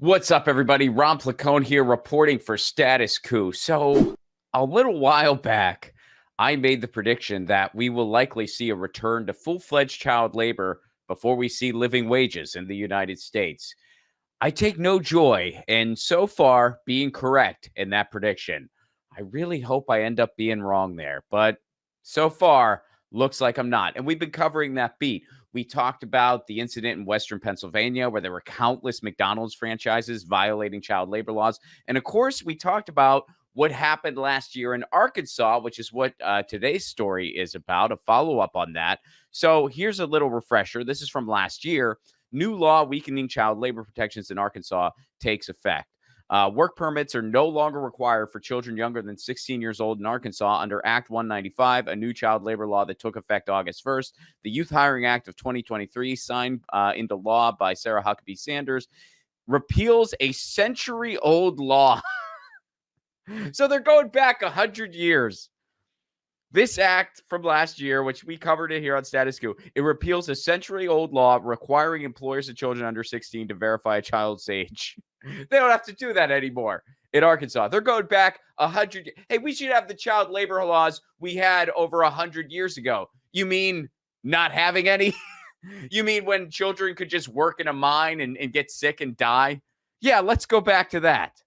What's up, everybody? Ron Placone here reporting for Status Coup. So, a little while back, I made the prediction that we will likely see a return to full-fledged child labor before we see living wages in the United States. I take no joy in so far being correct in that prediction. I really hope I end up being wrong there, but so far, looks like I'm not. And we've been covering that beat. We talked about the incident in Western Pennsylvania where there were countless McDonald's franchises violating child labor laws. And of course, we talked about what happened last year in Arkansas, which is what today's story is about, a follow up on that. So here's a little refresher. This is from last year. New law weakening child labor protections in Arkansas takes effect. Work permits are no longer required for children younger than 16 years old in Arkansas under Act 195, a new child labor law that took effect August 1st. The Youth Hiring Act of 2023, signed into law by Sarah Huckabee Sanders, repeals a century-old law. So they're going back 100 years. This act from last year, which we covered it here on Status Coup, it repeals a century-old law requiring employers of children under 16 to verify a child's age. They don't have to do that anymore in Arkansas. They're going back 100. Hey, we should have the child labor laws we had over 100 years ago. You mean not having any? You mean when children could just work in a mine and get sick and die? Yeah, let's go back to that.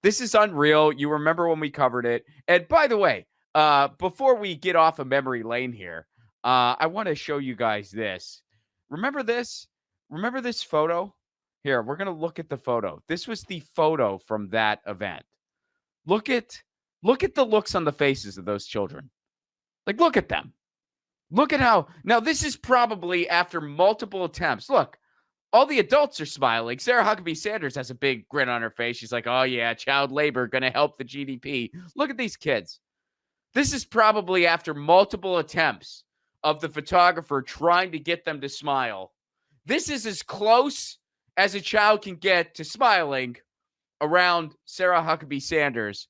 This is unreal. You remember when we covered it. And by the way, before we get off of memory lane here, I want to show you guys this. Remember this? Remember this photo? Here, we're going to look at the photo. This was the photo from that event. Look at the looks on the faces of those children. Like, look at them. Look at how. Now, this is probably after multiple attempts. Look, all the adults are smiling. Sarah Huckabee Sanders has a big grin on her face. She's like, oh, yeah, child labor going to help the GDP. Look at these kids. This is probably after multiple attempts of the photographer trying to get them to smile. This is as close as a child can get to smiling around Sarah Huckabee Sanders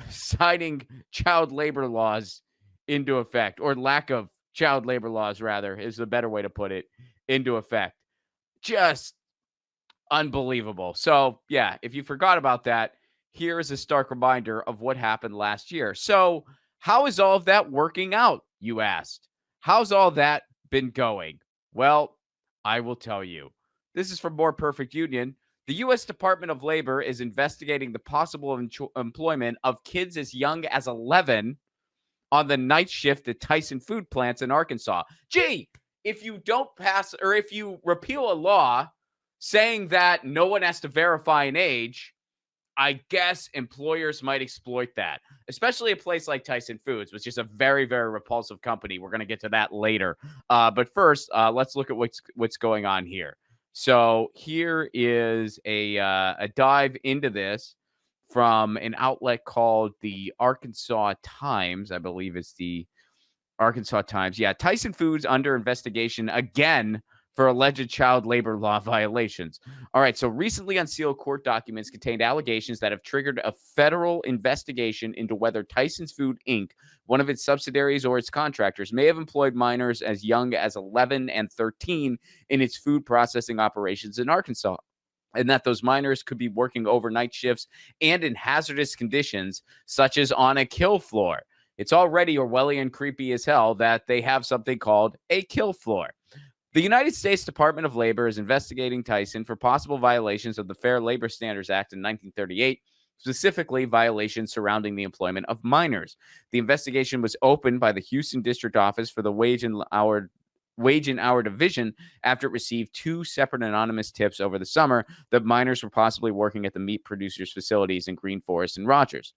signing child labor laws into effect, or lack of child labor laws, rather, is the better way to put it, into effect. Just unbelievable. So, yeah, if you forgot about that, here is a stark reminder of what happened last year. So, how is all of that working out, you asked? How's all that been going? Well, I will tell you. This is from More Perfect Union. The U.S. Department of Labor is investigating the possible employment of kids as young as 11 on the night shift at Tyson Food plants in Arkansas. Gee, if you don't pass, or if you repeal a law saying that no one has to verify an age, I guess employers might exploit that, especially a place like Tyson Foods, which is a very, very repulsive company. We're going to get to that later. But first, let's look at what's going on here. So here is a dive into this from an outlet called the Arkansas Times. I believe it's the Arkansas Times. Yeah, Tyson Foods under investigation again for alleged child labor law violations. All right, so recently unsealed court documents contained allegations that have triggered a federal investigation into whether Tyson's Food, Inc., one of its subsidiaries or its contractors, may have employed minors as young as 11 and 13 in its food processing operations in Arkansas, and that those minors could be working overnight shifts and in hazardous conditions, such as on a kill floor. It's already Orwellian creepy as hell that they have something called a kill floor. The United States Department of Labor is investigating Tyson for possible violations of the Fair Labor Standards Act in 1938, specifically violations surrounding the employment of minors. The investigation was opened by the Houston District Office for the Wage and Hour Division after it received two separate anonymous tips over the summer that minors were possibly working at the meat producers' facilities in Green Forest and Rogers.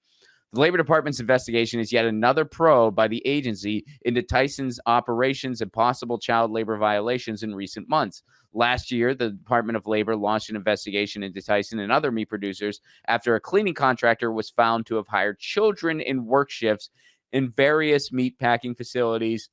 The Labor Department's investigation is yet another probe by the agency into Tyson's operations and possible child labor violations in recent months. Last year, the Department of Labor launched an investigation into Tyson and other meat producers after a cleaning contractor was found to have hired children in work shifts in various meat packing facilities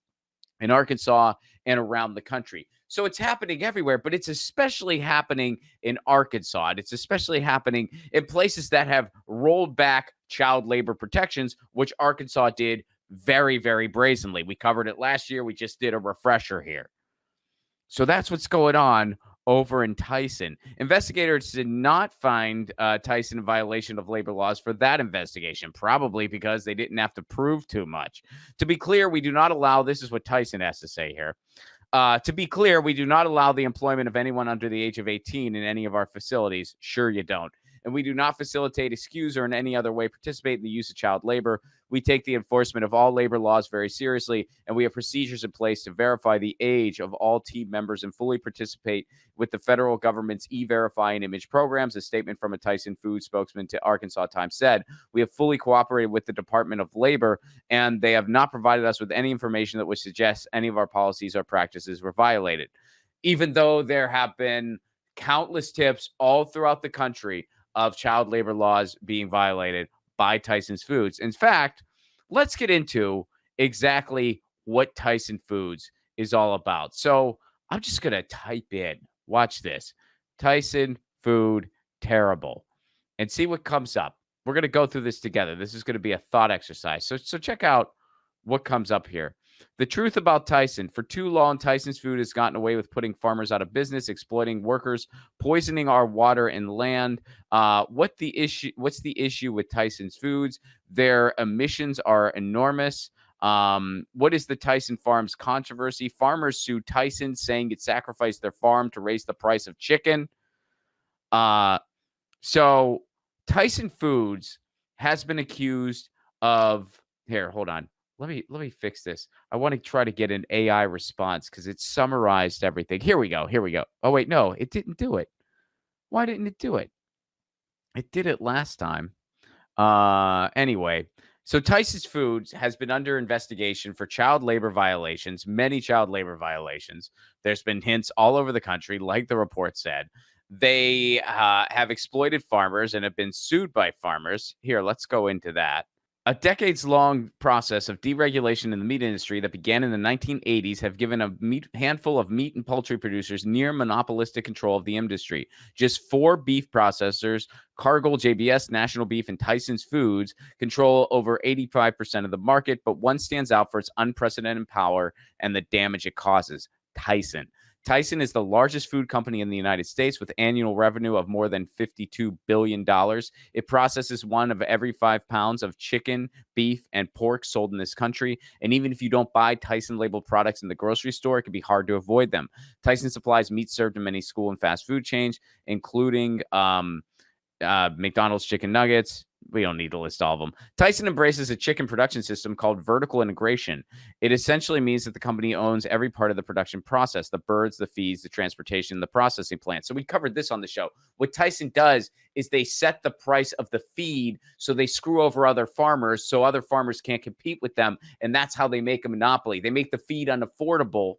in Arkansas and around the country. So it's happening everywhere, but it's especially happening in Arkansas. And it's especially happening in places that have rolled back child labor protections, which Arkansas did very, very brazenly. We covered it last year. We just did a refresher here. So that's what's going on over in Tyson. Investigators did not find Tyson in violation of labor laws for that investigation, probably because they didn't have to prove too much. To be clear, we do not allow, this is what Tyson has to say here. To be clear, we do not allow the employment of anyone under the age of 18 in any of our facilities. Sure, you don't. And we do not facilitate, excuse, or in any other way participate in the use of child labor. We take the enforcement of all labor laws very seriously, and we have procedures in place to verify the age of all team members and fully participate with the federal government's E-Verify and image programs. A statement from a Tyson Foods spokesman to Arkansas Times said, "We have fully cooperated with the Department of Labor, and they have not provided us with any information that would suggest any of our policies or practices were violated." Even though there have been countless tips all throughout the country of child labor laws being violated by Tyson's Foods. In fact, let's get into exactly what Tyson Foods is all about. So I'm just going to type in, watch this, Tyson food terrible, and see what comes up. We're going to go through this together. This is going to be a thought exercise. So check out what comes up here. The truth about Tyson. For too long, Tyson's Food has gotten away with putting farmers out of business, exploiting workers, poisoning our water and land. What's the issue with Tyson's Foods? Their emissions are enormous. What is the Tyson Farms controversy? Farmers sued Tyson, saying it sacrificed their farm to raise the price of chicken. So Tyson Foods has been accused of, here, hold on. Let me fix this. I want to try to get an AI response because it summarized everything. Here we go. Oh, wait, no, it didn't do it. Why didn't it do it? It did it last time. Anyway, so Tyson's Foods has been under investigation for child labor violations, many child labor violations. There's been hints all over the country, like the report said. They have exploited farmers and have been sued by farmers. Here, let's go into that. A decades-long process of deregulation in the meat industry that began in the 1980s have given a handful of meat and poultry producers near monopolistic control of the industry. Just 4 beef processors, Cargill, JBS, National Beef, and Tyson's Foods, control over 85% of the market, but one stands out for its unprecedented power and the damage it causes: Tyson. Tyson is the largest food company in the United States with annual revenue of more than $52 billion. It processes 1 of every 5 pounds of chicken, beef, and pork sold in this country. And even if you don't buy Tyson labeled products in the grocery store, it can be hard to avoid them. Tyson supplies meat served in many school and fast food chains, including McDonald's chicken nuggets. We don't need to list all of them. Tyson embraces a chicken production system called vertical integration. It essentially means that the company owns every part of the production process: the birds, the feeds, the transportation, the processing plant. So we covered this on the show. What Tyson does is they set the price of the feed, so they screw over other farmers so other farmers can't compete with them, and that's how they make a monopoly. They make the feed unaffordable,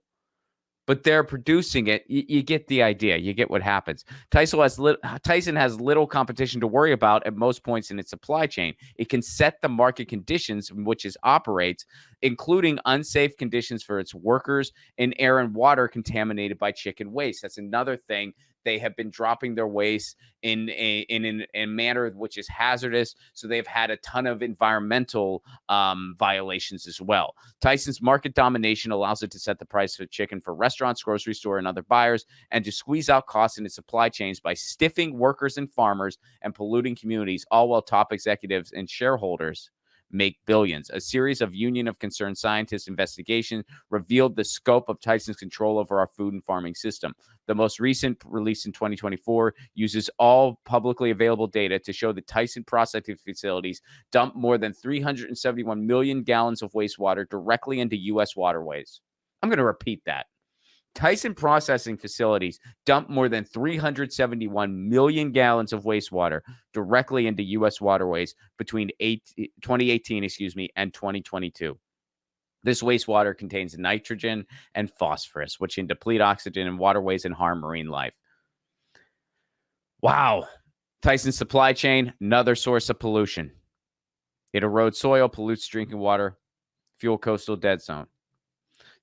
but they're producing it. You get the idea. You get what happens. Tyson has little competition to worry about at most points in its supply chain. It can set the market conditions in which it operates, including unsafe conditions for its workers and air and water contaminated by chicken waste. That's another thing. They have been dropping their waste in a manner which is hazardous. So they've had a ton of environmental violations as well. Tyson's market domination allows it to set the price of chicken for restaurants, grocery store, and other buyers, and to squeeze out costs in its supply chains by stiffing workers and farmers and polluting communities, all while top executives and shareholders make billions. A series of Union of Concerned Scientists investigations revealed the scope of Tyson's control over our food and farming system. The most recent, released in 2024, uses all publicly available data to show that Tyson processing facilities dump more than 371 million gallons of wastewater directly into U.S. waterways. I'm going to repeat that. Tyson processing facilities dump more than 371 million gallons of wastewater directly into U.S. waterways between 2018 and 2022. This wastewater contains nitrogen and phosphorus, which can deplete oxygen in waterways and harm marine life. Wow. Tyson's supply chain, another source of pollution. It erodes soil, pollutes drinking water, fuel coastal dead zone.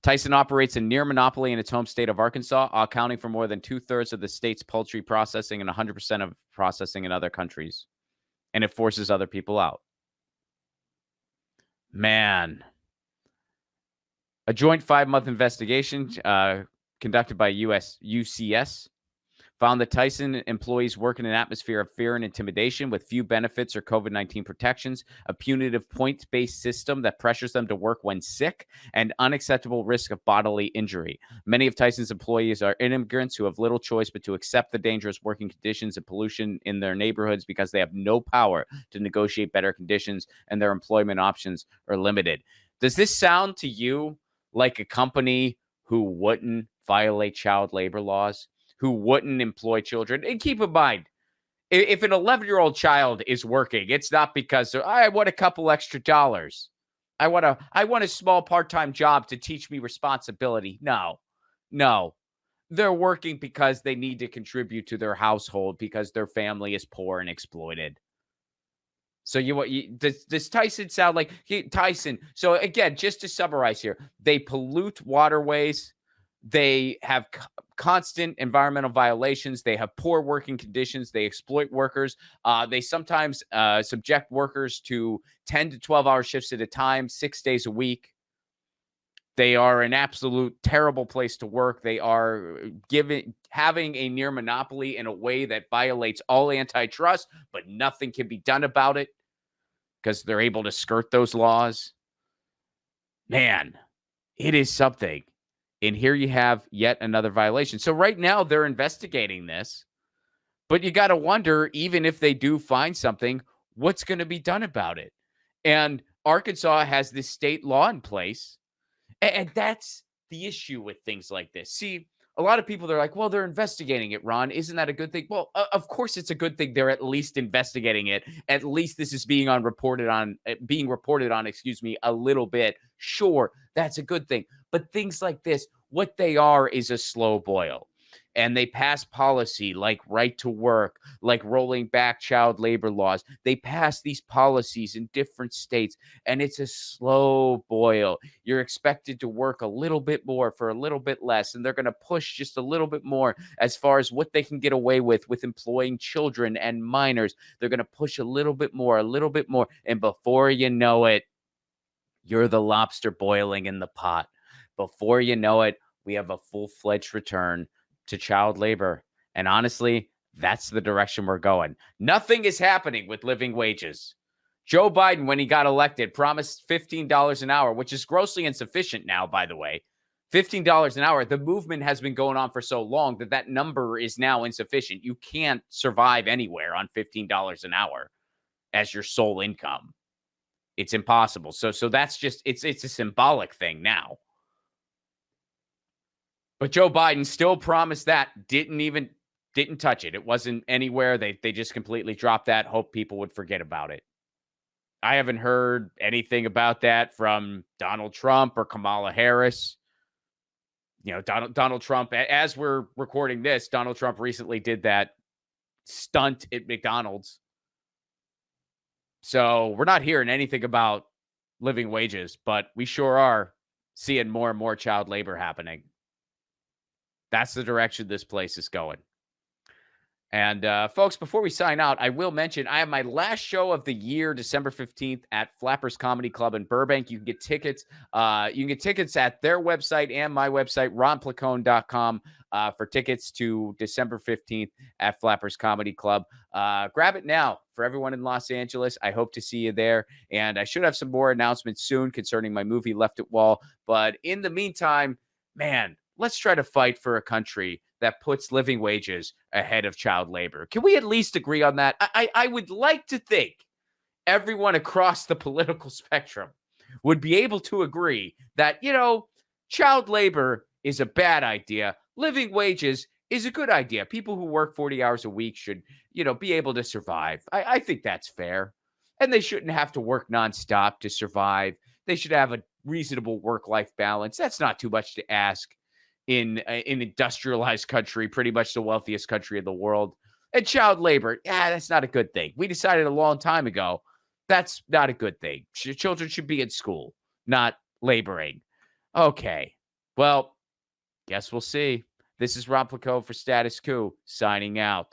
Tyson operates a near monopoly in its home state of Arkansas, accounting for more than 2/3 of the state's poultry processing and 100% of processing in other countries. And it forces other people out. Man. A joint 5-month investigation conducted by UCS found that Tyson employees work in an atmosphere of fear and intimidation with few benefits or COVID-19 protections, a punitive points-based system that pressures them to work when sick, and unacceptable risk of bodily injury. Many of Tyson's employees are immigrants who have little choice but to accept the dangerous working conditions and pollution in their neighborhoods because they have no power to negotiate better conditions and their employment options are limited. Does this sound to you like a company who wouldn't violate child labor laws, who wouldn't employ children? And keep in mind, if an 11-year-old child is working, it's not because I want a couple extra dollars. I want a small part-time job to teach me responsibility. No. They're working because they need to contribute to their household because their family is poor and exploited. So does Tyson sound like Tyson? So again, just to summarize here, they pollute waterways. They have constant environmental violations. They have poor working conditions. They exploit workers. They sometimes subject workers to 10 to 12-hour shifts at a time, 6 days a week. They are an absolute terrible place to work. They are having a near monopoly in a way that violates all antitrust, but nothing can be done about it because they're able to skirt those laws. Man, it is something. And here you have yet another violation. So right now they're investigating this, but you got to wonder, even if they do find something, what's going to be done about it? And Arkansas has this state law in place. And that's the issue with things like this. See, a lot of people, they're like, well, they're investigating it, Ron. Isn't that a good thing? Well, of course it's a good thing. They're at least investigating it. At least this is being reported on, a little bit. Sure, that's a good thing. But things like this, what they are is a slow boil. And they pass policy like right to work, like rolling back child labor laws. They pass these policies in different states, and it's a slow boil. You're expected to work a little bit more for a little bit less, and they're going to push just a little bit more as far as what they can get away with employing children and minors. They're going to push a little bit more, and before you know it, you're the lobster boiling in the pot. Before you know it, we have a full-fledged return to child labor. And honestly, that's the direction we're going. Nothing is happening with living wages. Joe Biden, when he got elected, promised $15 an hour, which is grossly insufficient now, by the way. $15 an hour. The movement has been going on for so long that number is now insufficient. You can't survive anywhere on $15 an hour as your sole income. It's impossible. So that's just, it's a symbolic thing now. But Joe Biden still promised that, didn't touch it. It wasn't anywhere. They just completely dropped that, hope people would forget about it. I haven't heard anything about that from Donald Trump or Kamala Harris. You know, Donald Trump, as we're recording this, Donald Trump recently did that stunt at McDonald's. So we're not hearing anything about living wages, but we sure are seeing more and more child labor happening. That's the direction this place is going. And folks, before we sign out, I will mention I have my last show of the year, December 15th at Flappers Comedy Club in Burbank. You can get tickets. You can get tickets at their website and my website, ronplacone.com, for tickets to December 15th at Flappers Comedy Club. Grab it now for everyone in Los Angeles. I hope to see you there. And I should have some more announcements soon concerning my movie Left at Wall. But in the meantime, man, let's try to fight for a country that puts living wages ahead of child labor. Can we at least agree on that? I would like to think everyone across the political spectrum would be able to agree that, child labor is a bad idea. Living wages is a good idea. People who work 40 hours a week should, be able to survive. I think that's fair. And they shouldn't have to work nonstop to survive. They should have a reasonable work-life balance. That's not too much to ask in an industrialized country, pretty much the wealthiest country in the world. And child labor, that's not a good thing. We decided a long time ago that's not a good thing. Children should be in school, not laboring. Okay, well, guess we'll see. This is Ron Placone for Status Coup, signing out.